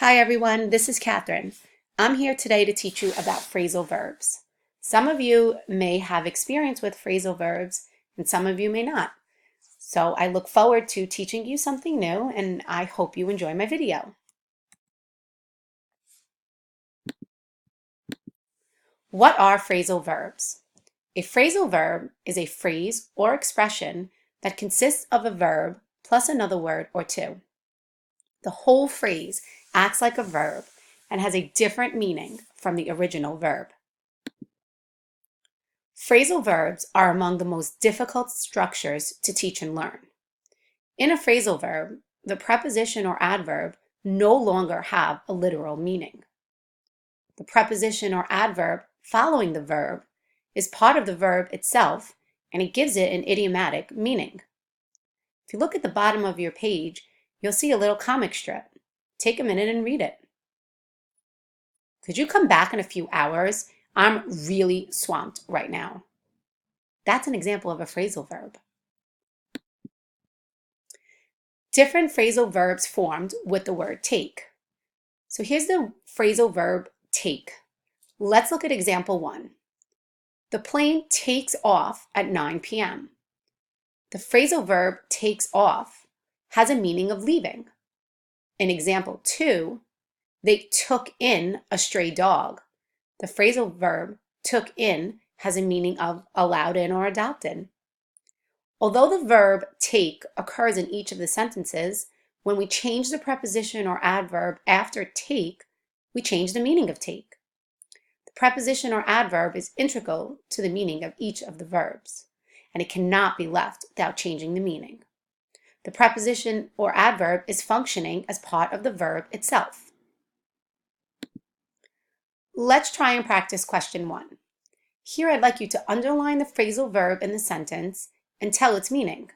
Hi everyone, this is Katherine. I'm here today to teach you about phrasal verbs. Some of you may have experience with phrasal verbs and some of you may not. So I look forward to teaching you something new and I hope you enjoy my video. What are phrasal verbs? A phrasal verb is a phrase or expression that consists of a verb plus another word or two. The whole phrase acts like a verb and has a different meaning from the original verb. Phrasal verbs are among the most difficult structures to teach and learn. In a phrasal verb, the preposition or adverb no longer have a literal meaning. The preposition or adverb following the verb is part of the verb itself and it gives it an idiomatic meaning. If you look at the bottom of your page, you'll see a little comic strip. Take a minute and read it. Could you come back in a few hours? I'm really swamped right now. That's an example of a phrasal verb. Different phrasal verbs formed with the word take. So here's the phrasal verb take. Let's look at example 1. The plane takes off at 9 p.m. The phrasal verb takes off has a meaning of leaving. In example 2, they took in a stray dog. The phrasal verb took in has a meaning of allowed in or adopted. Although the verb take occurs in each of the sentences, when we change the preposition or adverb after take, we change the meaning of take. The preposition or adverb is integral to the meaning of each of the verbs, and it cannot be left without changing the meaning. The preposition or adverb is functioning as part of the verb itself. Let's try and practice question 1. Here I'd like you to underline the phrasal verb in the sentence and tell its meaning.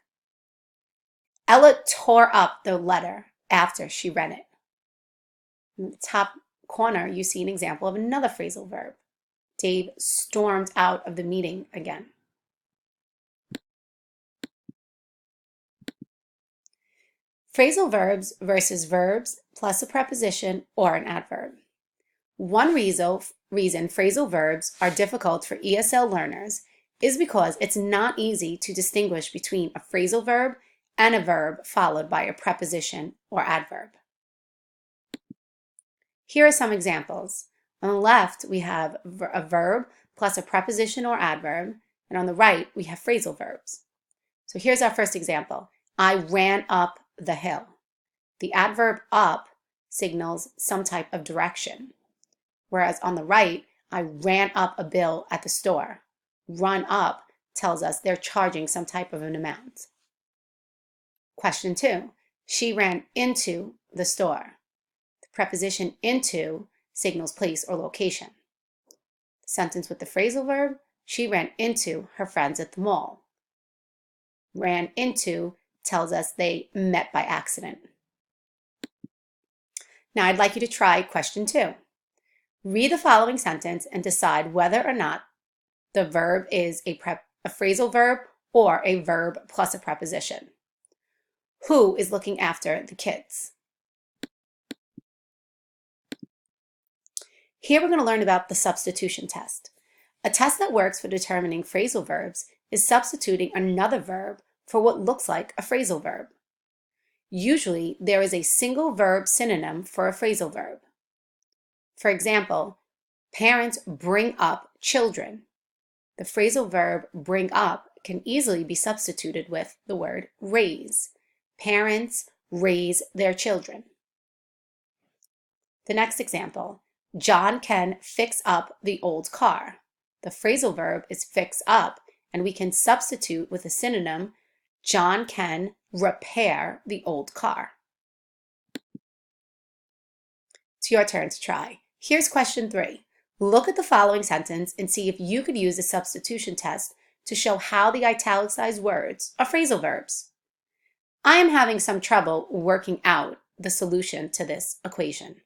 Ella tore up the letter after she read it. In the top corner, you see an example of another phrasal verb. Dave stormed out of the meeting again. Phrasal verbs versus verbs plus a preposition or an adverb. One reason phrasal verbs are difficult for ESL learners is because it's not easy to distinguish between a phrasal verb and a verb followed by a preposition or adverb. Here are some examples. On the left, we have a verb plus a preposition or adverb, and on the right, we have phrasal verbs. So here's our first example. I ran up the hill. The adverb up signals some type of direction, whereas on the right, I ran up a bill at the store. Run up tells us they're charging some type of an amount. Question 2, she ran into the store. The preposition into signals place or location. The sentence with the phrasal verb, she ran into her friends at the mall. Ran into tells us they met by accident. Now I'd like you to try question 2. Read the following sentence and decide whether or not the verb is a phrasal verb or a verb plus a preposition. Who is looking after the kids? Here we're going to learn about the substitution test. A test that works for determining phrasal verbs is substituting another verb for what looks like a phrasal verb. Usually, there is a single verb synonym for a phrasal verb. For example, parents bring up children. The phrasal verb bring up can easily be substituted with the word raise. Parents raise their children. The next example, John can fix up the old car. The phrasal verb is fix up, and we can substitute with a synonym, John can repair the old car. It's your turn to try. Here's question 3. Look at the following sentence and see if you could use a substitution test to show how the italicized words are phrasal verbs. I am having some trouble working out the solution to this equation.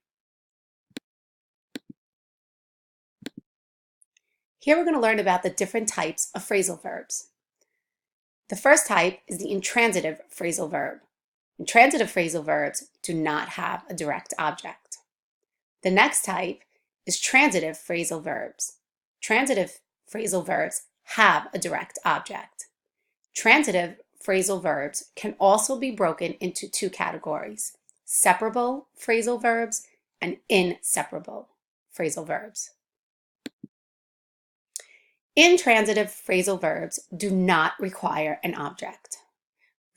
Here we're going to learn about the different types of phrasal verbs. The first type is the intransitive phrasal verb. Intransitive phrasal verbs do not have a direct object. The next type is transitive phrasal verbs. Transitive phrasal verbs have a direct object. Transitive phrasal verbs can also be broken into two categories: separable phrasal verbs and inseparable phrasal verbs. Intransitive phrasal verbs do not require an object.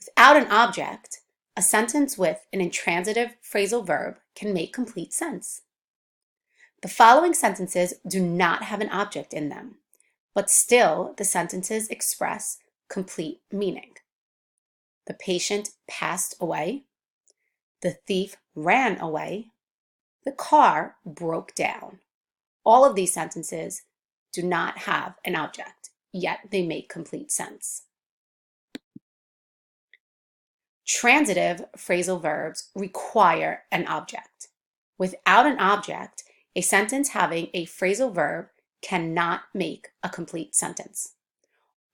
Without an object, a sentence with an intransitive phrasal verb can make complete sense. The following sentences do not have an object in them, but still the sentences express complete meaning. The patient passed away. The thief ran away. The car broke down. All of these sentences do not have an object, yet they make complete sense. Transitive phrasal verbs require an object. Without an object, a sentence having a phrasal verb cannot make a complete sentence.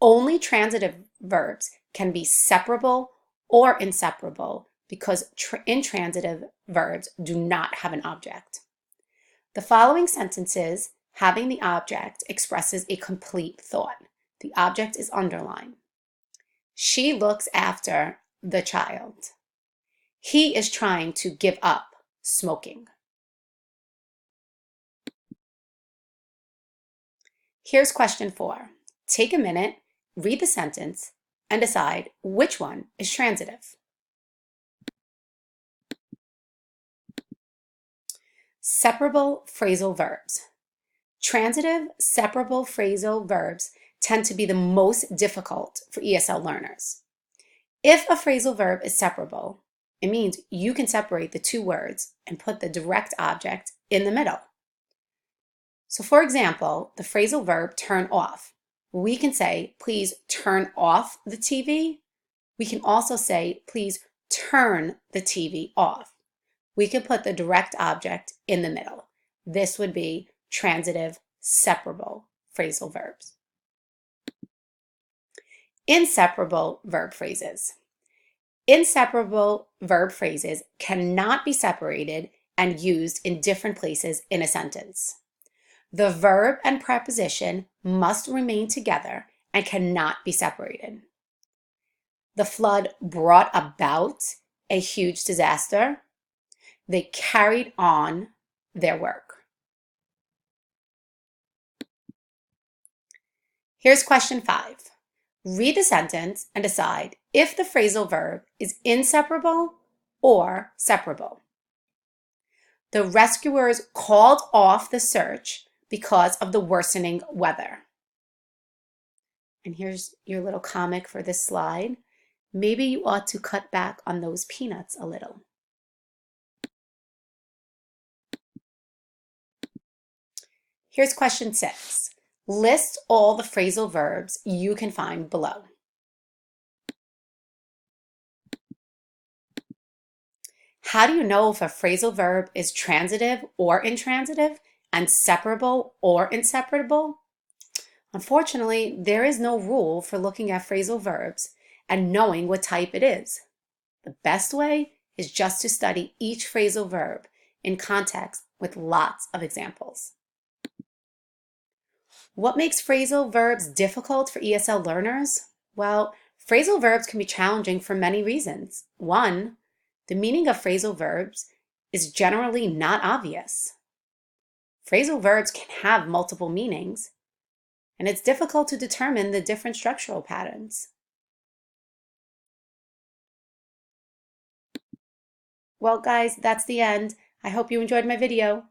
Only transitive verbs can be separable or inseparable because intransitive verbs do not have an object. The following sentences having the object expresses a complete thought. The object is underlined. She looks after the child. He is trying to give up smoking. Here's question 4. Take a minute, read the sentence, and decide which one is transitive. Separable phrasal verbs. Transitive separable phrasal verbs tend to be the most difficult for ESL learners. If a phrasal verb is separable, it means you can separate the two words and put the direct object in the middle. So for example, the phrasal verb turn off. We can say, please turn off the TV. We can also say, please turn the TV off. We can put the direct object in the middle. This would be transitive separable phrasal verbs. Inseparable verb phrases. Inseparable verb phrases cannot be separated and used in different places in a sentence. The verb and preposition must remain together and cannot be separated. The flood brought about a huge disaster. They carried on their work. Here's question 5. Read the sentence and decide if the phrasal verb is inseparable or separable. The rescuers called off the search because of the worsening weather. And here's your little comic for this slide. Maybe you ought to cut back on those peanuts a little. Here's question 6. List all the phrasal verbs you can find below. How do you know if a phrasal verb is transitive or intransitive and separable or inseparable? Unfortunately, there is no rule for looking at phrasal verbs and knowing what type it is. The best way is just to study each phrasal verb in context with lots of examples. What makes phrasal verbs difficult for ESL learners? Well, phrasal verbs can be challenging for many reasons. 1, the meaning of phrasal verbs is generally not obvious. Phrasal verbs can have multiple meanings, and it's difficult to determine the different structural patterns. Well, guys, that's the end. I hope you enjoyed my video.